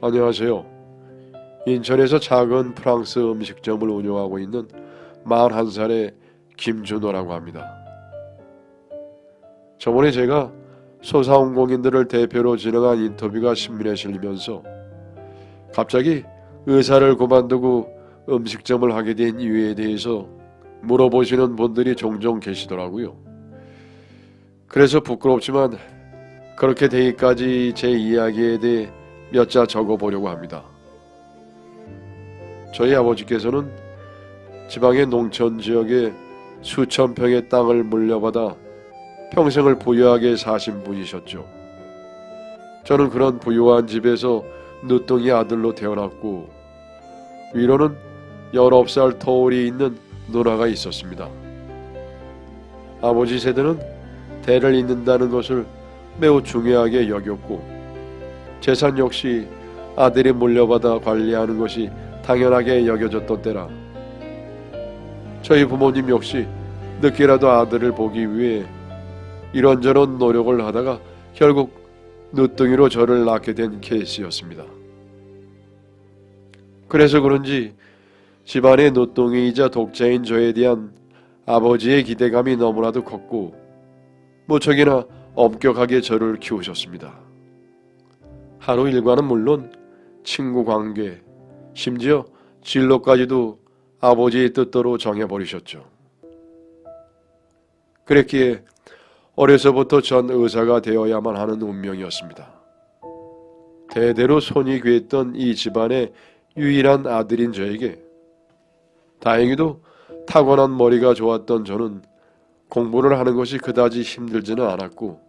안녕하세요. 인천에서 작은 프랑스 음식점을 운영하고 있는 41살의 김준호라고 합니다. 저번에 제가 소상공인들을 대표로 진행한 인터뷰가 신문에 실리면서 갑자기 의사를 그만두고 음식점을 하게 된 이유에 대해서 물어보시는 분들이 종종 계시더라고요. 그래서 부끄럽지만 그렇게 되기까지 제 이야기에 대해 몇 자 적어보려고 합니다. 저희 아버지께서는 지방의 농촌 지역에 수천 평의 땅을 물려받아 평생을 부유하게 사신 분이셨죠. 저는 그런 부유한 집에서 늦둥이 아들로 태어났고 위로는 19살 터울이 있는 누나가 있었습니다. 아버지 세대는 대를 잇는다는 것을 매우 중요하게 여겼고 재산 역시 아들이 물려받아 관리하는 것이 당연하게 여겨졌던 때라 저희 부모님 역시 늦게라도 아들을 보기 위해 이런저런 노력을 하다가 결국 늦둥이로 저를 낳게 된 케이스였습니다. 그래서 그런지 집안의 늦둥이이자 독자인 저에 대한 아버지의 기대감이 너무나도 컸고 무척이나 엄격하게 저를 키우셨습니다. 하루 일과는 물론 친구 관계, 심지어 진로까지도 아버지의 뜻대로 정해버리셨죠. 그랬기에 어려서부터 전 의사가 되어야만 하는 운명이었습니다. 대대로 손이 귀했던 이 집안의 유일한 아들인 저에게 다행히도 타고난 머리가 좋았던 저는 공부를 하는 것이 그다지 힘들지는 않았고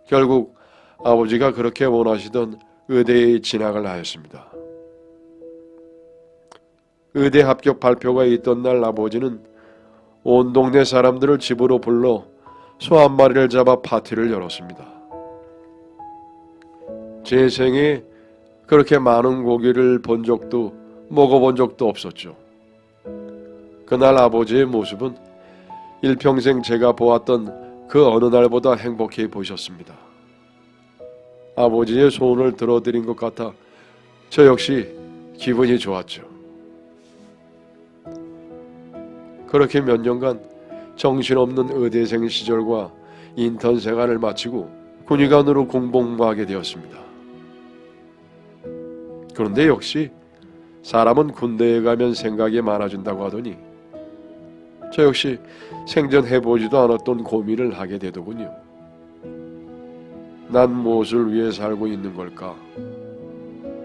결국 아버지가 그렇게 원하시던 의대에 진학을 하였습니다. 의대 합격 발표가 있던 날 아버지는 온 동네 사람들을 집으로 불러 소 한 마리를 잡아 파티를 열었습니다. 제 생에 그렇게 많은 고기를 본 적도 먹어본 적도 없었죠. 그날 아버지의 모습은 일평생 제가 보았던 그 어느 날보다 행복해 보이셨습니다. 아버지의 소원을 들어드린 것 같아 저 역시 기분이 좋았죠. 그렇게 몇 년간 정신없는 의대생 시절과 인턴 생활을 마치고 군의관으로 공복무하게 되었습니다. 그런데 역시 사람은 군대에 가면 생각이 많아진다고 하더니 저 역시 생전해보지도 않았던 고민을 하게 되더군요. 난 무엇을 위해 살고 있는 걸까?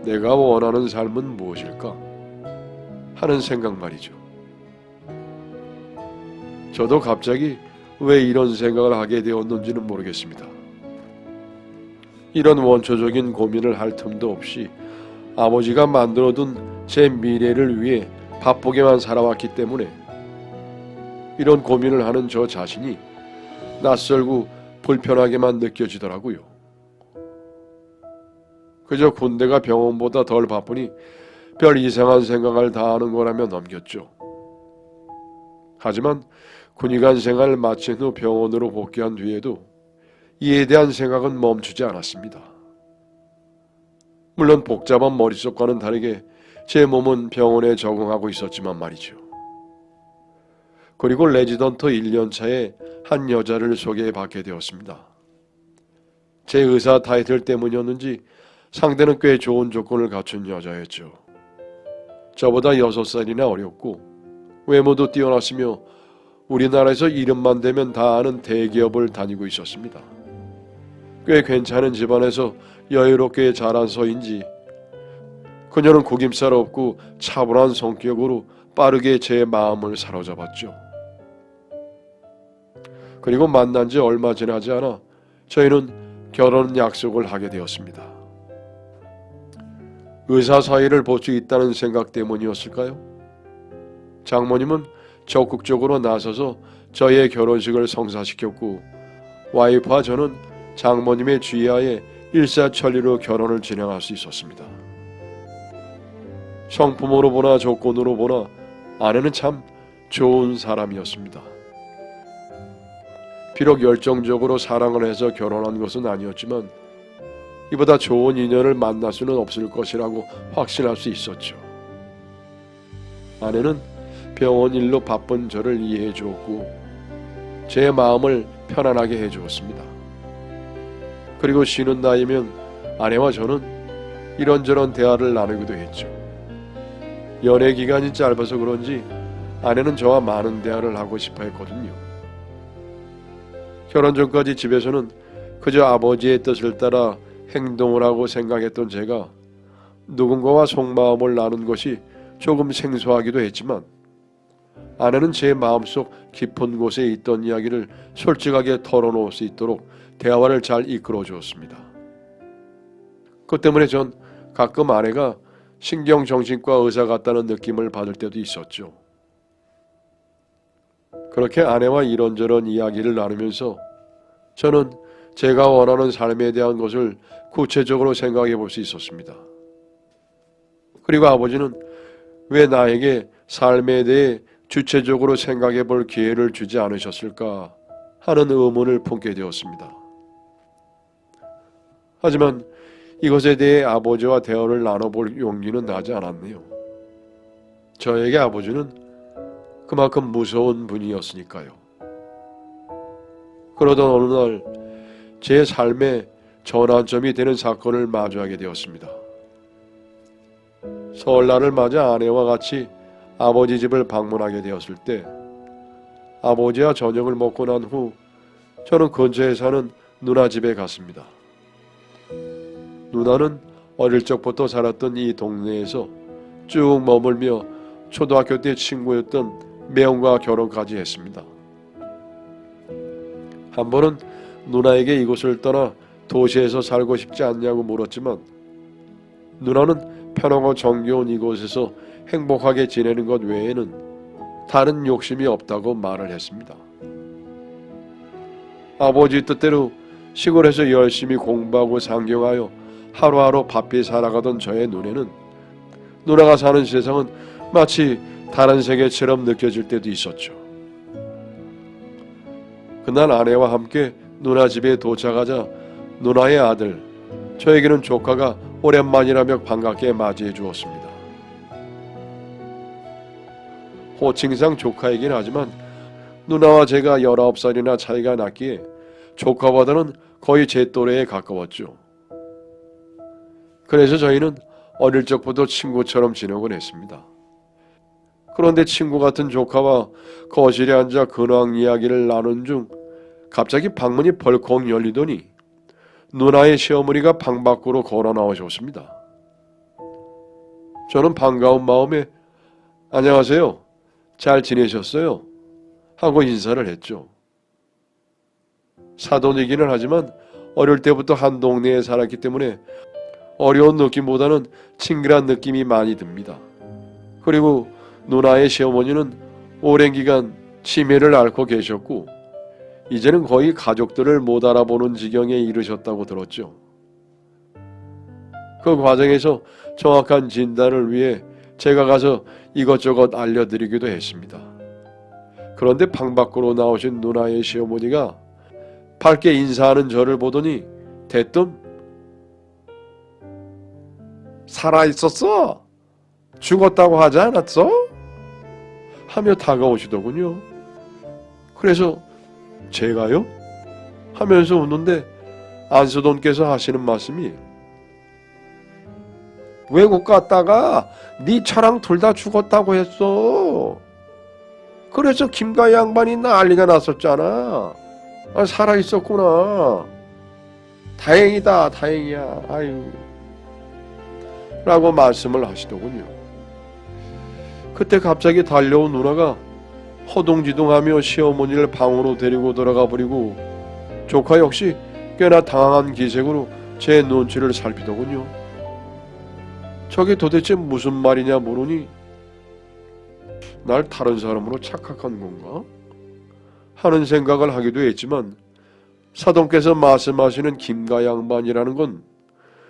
내가 원하는 삶은 무엇일까? 하는 생각 말이죠. 저도 갑자기 왜 이런 생각을 하게 되었는지는 모르겠습니다. 이런 원초적인 고민을 할 틈도 없이 아버지가 만들어둔 제 미래를 위해 바쁘게만 살아왔기 때문에 이런 고민을 하는 저 자신이 낯설고 불편하게만 느껴지더라고요. 그저 군대가 병원보다 덜 바쁘니 별 이상한 생각을 다 하는 거라며 넘겼죠. 하지만 군의관 생활을 마친 후 병원으로 복귀한 뒤에도 이에 대한 생각은 멈추지 않았습니다. 물론 복잡한 머릿속과는 다르게 제 몸은 병원에 적응하고 있었지만 말이죠. 그리고 레지던트 1년 차에 한 여자를 소개받게 되었습니다. 제 의사 타이틀 때문이었는지 상대는 꽤 좋은 조건을 갖춘 여자였죠. 저보다 6살이나 어렸고 외모도 뛰어났으며 우리나라에서 이름만 대면 다 아는 대기업을 다니고 있었습니다. 꽤 괜찮은 집안에서 여유롭게 자라서인지 그녀는 구김살 없고 차분한 성격으로 빠르게 제 마음을 사로잡았죠. 그리고 만난 지 얼마 지나지 않아 저희는 결혼 약속을 하게 되었습니다. 의사 사이를 볼 수 있다는 생각 때문이었을까요? 장모님은 적극적으로 나서서 저희의 결혼식을 성사시켰고 와이프와 저는 장모님의 주의하에 일사천리로 결혼을 진행할 수 있었습니다. 성품으로 보나 조건으로 보나 아내는 참 좋은 사람이었습니다. 비록 열정적으로 사랑을 해서 결혼한 것은 아니었지만 이보다 좋은 인연을 만날 수는 없을 것이라고 확신할 수 있었죠. 아내는 병원 일로 바쁜 저를 이해해 주었고 제 마음을 편안하게 해 주었습니다. 그리고 쉬는 날이면 아내와 저는 이런저런 대화를 나누기도 했죠. 연애 기간이 짧아서 그런지 아내는 저와 많은 대화를 하고 싶어 했거든요. 결혼 전까지 집에서는 그저 아버지의 뜻을 따라 행동을 하고 생각했던 제가 누군가와 속마음을 나눈 것이 조금 생소하기도 했지만 아내는 제 마음속 깊은 곳에 있던 이야기를 솔직하게 털어놓을 수 있도록 대화를 잘 이끌어 주었습니다. 그 때문에 전 가끔 아내가 신경정신과 의사 같다는 느낌을 받을 때도 있었죠. 그렇게 아내와 이런저런 이야기를 나누면서 저는 제가 원하는 삶에 대한 것을 구체적으로 생각해 볼 수 있었습니다. 그리고 아버지는 왜 나에게 삶에 대해 주체적으로 생각해 볼 기회를 주지 않으셨을까 하는 의문을 품게 되었습니다. 하지만 이것에 대해 아버지와 대화를 나눠볼 용기는 나지 않았네요. 저에게 아버지는 그만큼 무서운 분이었으니까요. 그러던 어느 날 제 삶의 전환점이 되는 사건을 마주하게 되었습니다. 설날을 맞아 아내와 같이 아버지 집을 방문하게 되었을 때 아버지와 저녁을 먹고 난 후 저는 근처에 사는 누나 집에 갔습니다. 누나는 어릴 적부터 살았던 이 동네에서 쭉 머물며 초등학교 때 친구였던 매형과 결혼까지 했습니다. 한 번은 누나에게 이곳을 떠나 도시에서 살고 싶지 않냐고 물었지만 누나는 편하고 정겨운 이곳에서 행복하게 지내는 것 외에는 다른 욕심이 없다고 말을 했습니다. 아버지 뜻대로 시골에서 열심히 공부하고 상경하여 하루하루 바삐 살아가던 저의 눈에는 누나가 사는 세상은 마치 다른 세계처럼 느껴질 때도 있었죠. 그날 아내와 함께 누나 집에 도착하자 누나의 아들, 저에게는 조카가 오랜만이라며 반갑게 맞이해 주었습니다. 호칭상 조카이긴 하지만 누나와 제가 19살이나 차이가 났기에 조카보다는 거의 제 또래에 가까웠죠. 그래서 저희는 어릴 적부터 친구처럼 지내곤 했습니다. 그런데 친구 같은 조카와 거실에 앉아 근황 이야기를 나눈 중 갑자기 방문이 벌컥 열리더니 누나의 시어머니가 방 밖으로 걸어 나오셨습니다. 저는 반가운 마음에 안녕하세요, 잘 지내셨어요? 하고 인사를 했죠. 사돈이기는 하지만 어릴 때부터 한 동네에 살았기 때문에 어려운 느낌보다는 친근한 느낌이 많이 듭니다. 그리고 누나의 시어머니는 오랜 기간 치매를 앓고 계셨고 이제는 거의 가족들을 못 알아보는 지경에 이르셨다고 들었죠. 그 과정에서 정확한 진단을 위해 제가 가서 이것저것 알려드리기도 했습니다. 그런데 방 밖으로 나오신 누나의 시어머니가 밝게 인사하는 저를 보더니 대뜸 살아있었어? 죽었다고 하지 않았어? 하며 다가오시더군요. 그래서 제가요? 하면서 웃는데 안수돈께서 하시는 말씀이 외국 갔다가 네 차랑 둘 다 죽었다고 했어. 그래서 김가 양반이 난리가 났었잖아. 살아있었구나. 다행이다, 다행이야. 아유. 라고 말씀을 하시더군요. 그때 갑자기 달려온 누나가 허둥지둥하며 시어머니를 방으로 데리고 들어가 버리고 조카 역시 꽤나 당황한 기색으로 제 눈치를 살피더군요. 저게 도대체 무슨 말이냐 모르니 날 다른 사람으로 착각한 건가? 하는 생각을 하기도 했지만 사돈께서 말씀하시는 김가 양반이라는 건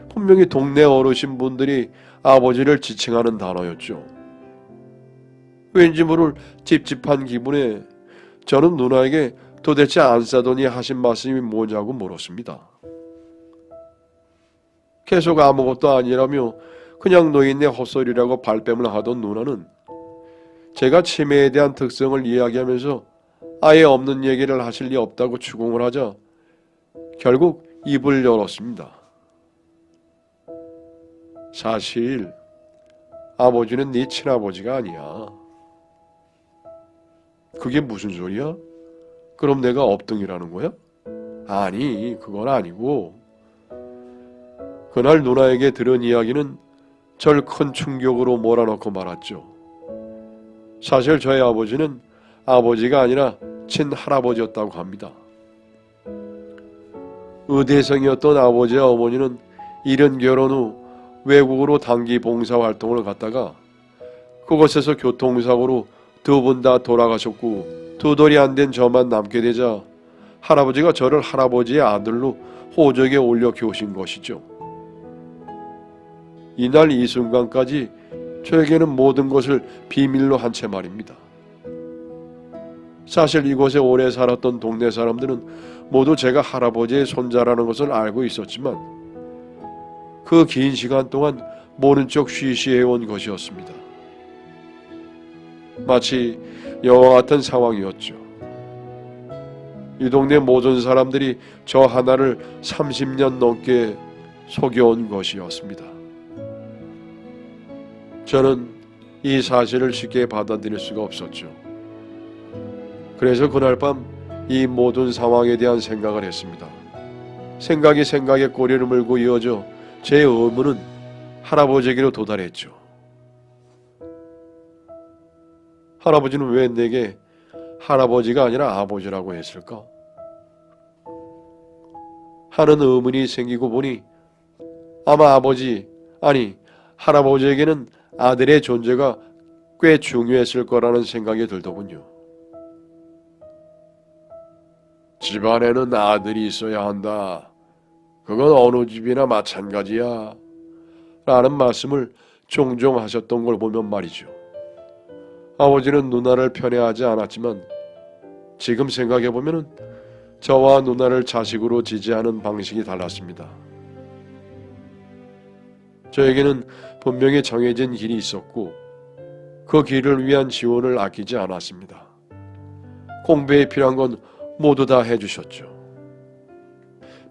분명히 동네 어르신분들이 아버지를 지칭하는 단어였죠. 왠지 모를 찝찝한 기분에 저는 누나에게 도대체 안사돈이 하신 말씀이 뭐냐고 물었습니다. 계속 아무것도 아니라며 그냥 노인네 헛소리라고 발뺌을 하던 누나는 제가 치매에 대한 특성을 이야기하면서 아예 없는 얘기를 하실 리 없다고 추궁을 하자 결국 입을 열었습니다. 사실 아버지는 네 친아버지가 아니야. 그게 무슨 소리야? 그럼 내가 업등이라는 거야? 아니, 그건 아니고. 그날 누나에게 들은 이야기는 절 큰 충격으로 몰아넣고 말았죠. 사실 저희 아버지는 아버지가 아니라 친할아버지였다고 합니다. 의대생이었던 아버지와 어머니는 이른 결혼 후 외국으로 단기 봉사활동을 갔다가 그곳에서 교통사고로 두 분 다 돌아가셨고 두 돌이 안 된 저만 남게 되자 할아버지가 저를 할아버지의 아들로 호적에 올려 키우신 것이죠. 이날 이 순간까지 저에게는 모든 것을 비밀로 한 채 말입니다. 사실 이곳에 오래 살았던 동네 사람들은 모두 제가 할아버지의 손자라는 것을 알고 있었지만 그 긴 시간 동안 모른 척 쉬쉬해온 것이었습니다. 마치 영화 같은 상황이었죠. 이 동네 모든 사람들이 저 하나를 30년 넘게 속여온 것이었습니다. 저는 이 사실을 쉽게 받아들일 수가 없었죠. 그래서 그날 밤 이 모든 상황에 대한 생각을 했습니다. 생각이 생각에 꼬리를 물고 이어져 제 의문은 할아버지에게로 도달했죠. 할아버지는 왜 내게 할아버지가 아니라 아버지라고 했을까? 하는 의문이 생기고 보니 아마 아버지, 아니 할아버지에게는 아들의 존재가 꽤 중요했을 거라는 생각이 들더군요. 집안에는 아들이 있어야 한다. 그건 어느 집이나 마찬가지야. 라는 말씀을 종종 하셨던 걸 보면 말이죠. 아버지는 누나를 편애하지 않았지만 지금 생각해보면 저와 누나를 자식으로 지지하는 방식이 달랐습니다. 저에게는 분명히 정해진 길이 있었고 그 길을 위한 지원을 아끼지 않았습니다. 공부에 필요한 건 모두 다 해주셨죠.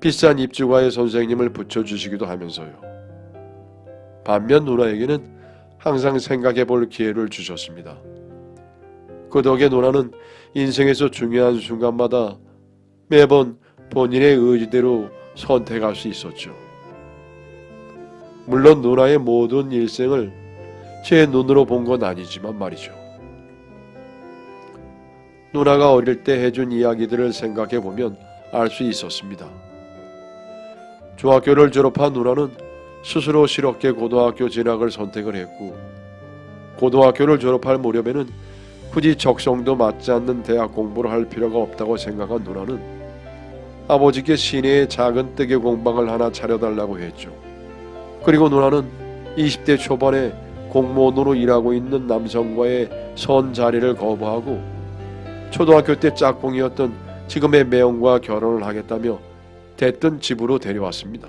비싼 입주과의 선생님을 붙여주시기도 하면서요. 반면 누나에게는 항상 생각해볼 기회를 주셨습니다. 그 덕에 누나는 인생에서 중요한 순간마다 매번 본인의 의지대로 선택할 수 있었죠. 물론 누나의 모든 일생을 제 눈으로 본 건 아니지만 말이죠. 누나가 어릴 때 해준 이야기들을 생각해보면 알 수 있었습니다. 중학교를 졸업한 누나는 스스로 실업계 고등학교 진학을 선택을 했고 고등학교를 졸업할 무렵에는 굳이 적성도 맞지 않는 대학 공부를 할 필요가 없다고 생각한 누나는 아버지께 시내에 작은 뜨개 공방을 하나 차려달라고 했죠. 그리고 누나는 20대 초반에 공무원으로 일하고 있는 남성과의 선 자리를 거부하고 초등학교 때 짝꿍이었던 지금의 매형과 결혼을 하겠다며 대뜸 집으로 데려왔습니다.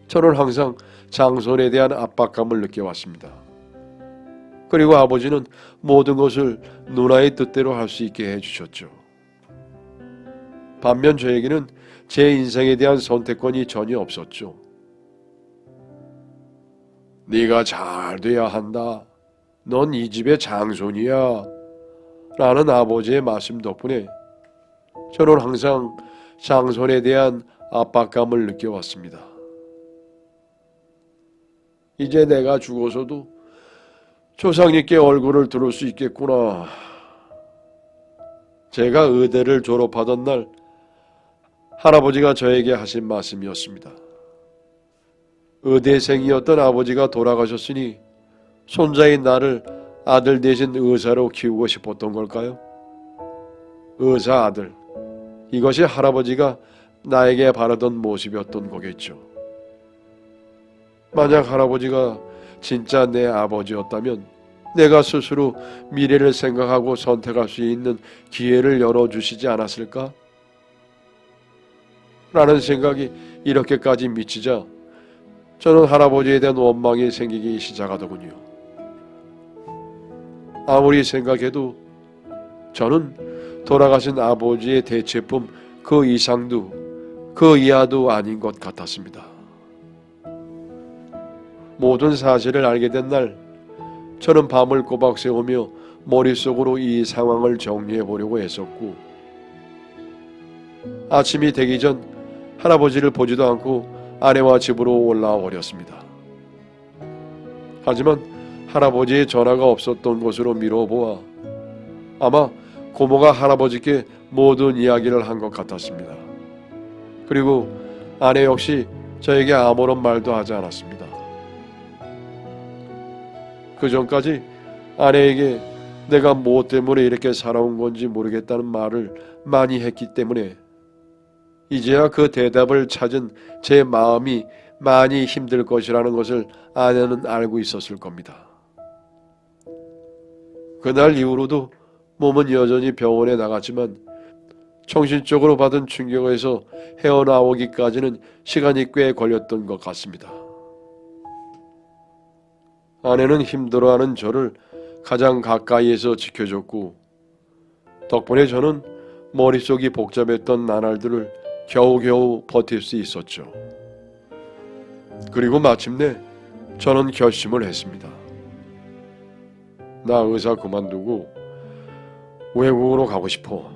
저는 항상 장손에 대한 압박감을 느껴왔습니다. 그리고 아버지는 모든 것을 누나의 뜻대로 할 수 있게 해주셨죠. 반면 저에게는 제 인생에 대한 선택권이 전혀 없었죠. 네가 잘 돼야 한다. 넌 이 집의 장손이야. 라는 아버지의 말씀 덕분에 저는 항상 장손에 대한 압박감을 느껴왔습니다. 이제 내가 죽어서도 조상님께 얼굴을 들을 수 있겠구나. 제가 의대를 졸업하던 날 할아버지가 저에게 하신 말씀이었습니다. 의대생이었던 아버지가 돌아가셨으니 손자인 나를 아들 대신 의사로 키우고 싶었던 걸까요? 의사 아들, 이것이 할아버지가 나에게 바라던 모습이었던 거겠죠. 만약 할아버지가 진짜 내 아버지였다면 내가 스스로 미래를 생각하고 선택할 수 있는 기회를 열어주시지 않았을까? 라는 생각이 이렇게까지 미치자 저는 할아버지에 대한 원망이 생기기 시작하더군요. 아무리 생각해도 저는 돌아가신 아버지의 대체품 그 이상도 그 이하도 아닌 것 같았습니다. 모든 사실을 알게 된 날, 저는 밤을 꼬박 새우며 머릿속으로 이 상황을 정리해 보려고 애썼고, 아침이 되기 전 할아버지를 보지도 않고 아내와 집으로 올라와 버렸습니다. 하지만 할아버지의 전화가 없었던 것으로 미뤄보아 아마 고모가 할아버지께 모든 이야기를 한 것 같았습니다. 그리고 아내 역시 저에게 아무런 말도 하지 않았습니다. 그 전까지 아내에게 내가 뭐 때문에 이렇게 살아온 건지 모르겠다는 말을 많이 했기 때문에 이제야 그 대답을 찾은 제 마음이 많이 힘들 것이라는 것을 아내는 알고 있었을 겁니다. 그날 이후로도 몸은 여전히 병원에 나갔지만 정신적으로 받은 충격에서 헤어나오기까지는 시간이 꽤 걸렸던 것 같습니다. 아내는 힘들어하는 저를 가장 가까이에서 지켜줬고, 덕분에 저는 머릿속이 복잡했던 나날들을 겨우겨우 버틸 수 있었죠. 그리고 마침내 저는 결심을 했습니다. 나 의사 그만두고 외국으로 가고 싶어.